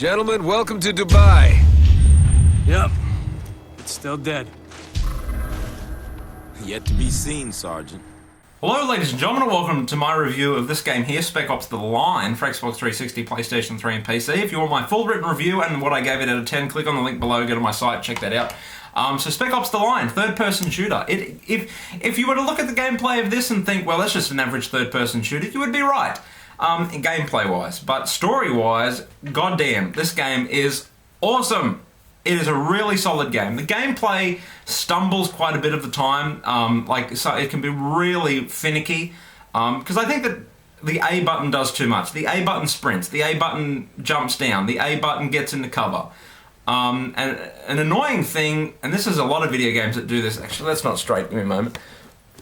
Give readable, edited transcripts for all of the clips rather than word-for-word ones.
Gentlemen, welcome to Dubai. Yep. It's still dead. Yet to be seen, Sergeant. Hello ladies and gentlemen, and welcome to my review of this game here, Spec Ops: The Line for Xbox 360, PlayStation 3 and PC. If you want my full written review and what I gave it out of 10, click on the link below, go to my site, check that out. So Spec Ops: The Line, third-person shooter. If you were to look at the gameplay of this and think, well, that's just an average third-person shooter, you would be right, gameplay-wise. But story-wise, goddamn, this game is awesome. It is a really solid game. The gameplay stumbles quite a bit of the time, so it can be really finicky, because I think that the A button does too much. The A button sprints, the A button jumps down, the A button gets into cover. And an annoying thing, and this is a lot of video games that do this, actually that's not straight, give me a moment.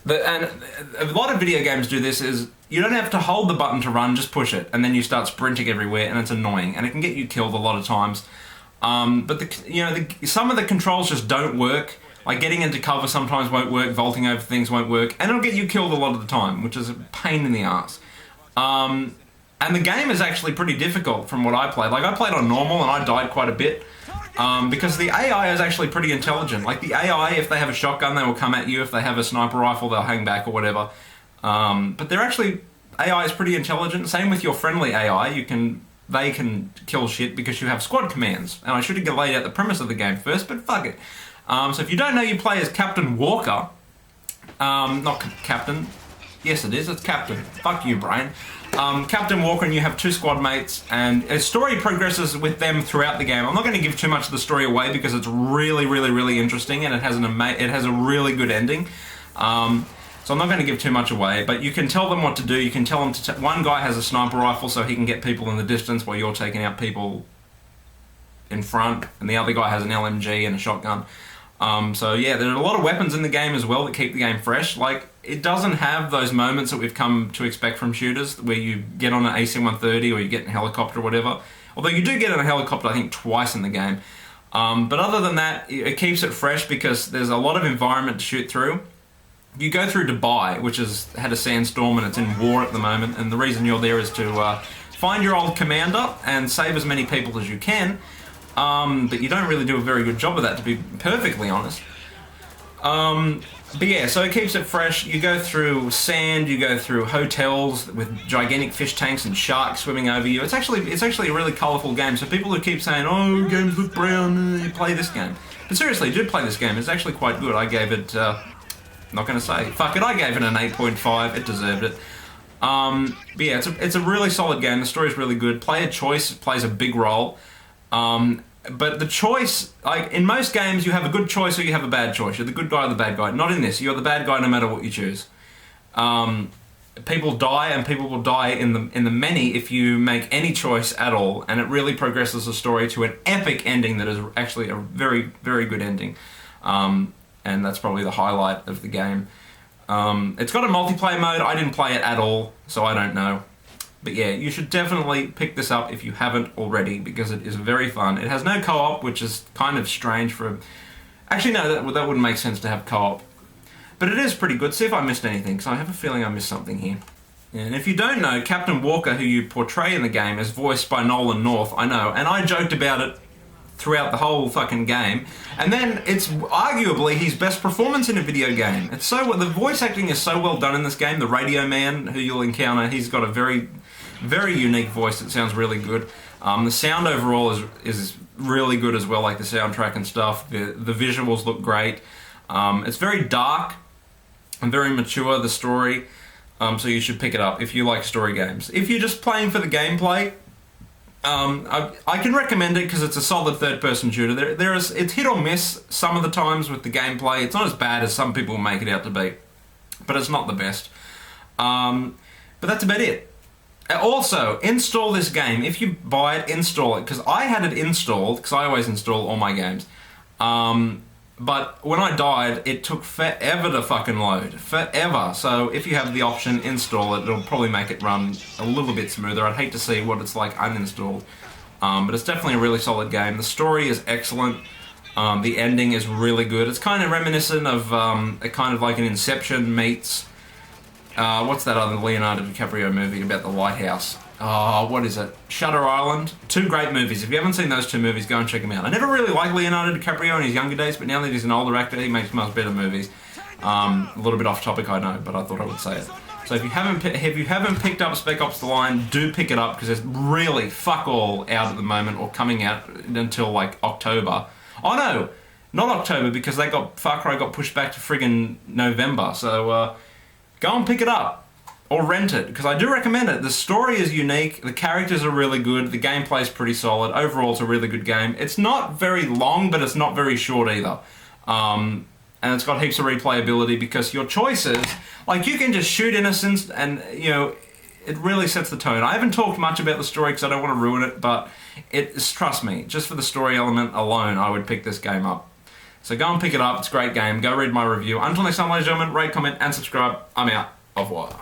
And a lot of video games do this, is you don't have to hold the button to run, just push it, and then you start sprinting everywhere, and it's annoying, and it can get you killed a lot of times. But some of the controls just don't work. Like getting into cover sometimes won't work, vaulting over things won't work, and it'll get you killed a lot of the time, which is a pain in the ass. And the game is actually pretty difficult from what I played. Like I played on normal and I died quite a bit, because the AI is actually pretty intelligent. Like the AI, if they have a shotgun, they will come at you. If they have a sniper rifle, they'll hang back or whatever. But they're actually, AI is pretty intelligent. Same with your friendly AI, they can kill shit because you have squad commands. And I should have laid out the premise of the game first, but fuck it. So if you don't know, you play as Captain Walker. Not Captain. Yes, it is. It's Captain. Fuck you, brain. Captain Walker, and you have two squad mates, and a story progresses with them throughout the game. I'm not going to give too much of the story away because it's really, really, really interesting, and it has a really good ending. So I'm not going to give too much away, but you can tell them what to do. You can tell them to... One guy has a sniper rifle so he can get people in the distance while you're taking out people in front, and the other guy has an LMG and a shotgun. So yeah, there are a lot of weapons in the game as well that keep the game fresh. Like, it doesn't have those moments that we've come to expect from shooters, where you get on an AC-130 or you get in a helicopter or whatever. Although you do get in a helicopter, I think, twice in the game. But other than that, it keeps it fresh because there's a lot of environment to shoot through. You go through Dubai, which has had a sandstorm and it's in war at the moment, and the reason you're there is to find your old commander and save as many people as you can, but you don't really do a very good job of that, to be perfectly honest. But yeah, so it keeps it fresh. You go through sand, you go through hotels with gigantic fish tanks and sharks swimming over you. It's actually a really colourful game, so people who keep saying, oh, games look brown, you play this game. But seriously, do play this game, it's actually quite good. I gave it... not going to say. Fuck it, I gave it an 8.5. It deserved it. But yeah, it's a really solid game. The story's really good. Player choice plays a big role. But the choice, like in most games, you have a good choice or you have a bad choice. You're the good guy or the bad guy. Not in this. You're the bad guy no matter what you choose. People die, and people will die in the many if you make any choice at all. And it really progresses the story to an epic ending that is actually a very, very good ending. And that's probably the highlight of the game. It's got a multiplayer mode. I didn't play it at all, so I don't know. But yeah, you should definitely pick this up if you haven't already, because it is very fun. It has no co-op, which is kind of strange for... Actually, no, that wouldn't make sense to have co-op. But it is pretty good. See if I missed anything, because I have a feeling I missed something here. And if you don't know, Captain Walker, who you portray in the game, is voiced by Nolan North. I know, and I joked about it throughout the whole fucking game, and then it's arguably his best performance in a video game. It's so the voice acting is so well done in this game. The radio man who you'll encounter, he's got a very, very unique voice that sounds really good. The sound overall is really good as well, like the soundtrack and stuff. The visuals look great. It's very dark and very mature, the story, so you should pick it up if you like story games. If you're just playing for the gameplay, I can recommend it because it's a solid third-person shooter. It's hit or miss some of the times with the gameplay. It's not as bad as some people make it out to be, but it's not the best. But that's about it. Also, install this game. If you buy it, install it, because I had it installed, because I always install all my games. But when I died, it took forever to fucking load. Forever. So if you have the option, install it. It'll probably make it run a little bit smoother. I'd hate to see what it's like uninstalled. But it's definitely a really solid game. The story is excellent. The ending is really good. It's kind of reminiscent of a kind of like an Inception meets... what's that other Leonardo DiCaprio movie about the lighthouse? what is it? Shutter Island. 2 great movies. If you haven't seen those 2 movies, go and check them out. I never really liked Leonardo DiCaprio in his younger days, but now that he's an older actor, he makes much better movies. A little bit off topic, I know, but I thought I would say it. So if you haven't picked up Spec Ops: The Line, do pick it up, because there's really fuck all out at the moment, or coming out until like October. Oh no, not October, because Far Cry got pushed back to friggin' November. So go and pick it up. Or rent it, because I do recommend it. The story is unique, the characters are really good, the gameplay is pretty solid. Overall, it's a really good game. It's not very long, but it's not very short either. And it's got heaps of replayability, because your choices, like, you can just shoot innocents, and, you know, it really sets the tone. I haven't talked much about the story because I don't want to ruin it, but trust me, just for the story element alone, I would pick this game up. So go and pick it up, it's a great game. Go read my review. Until next time, ladies and gentlemen, rate, comment, and subscribe. I'm out. Au revoir.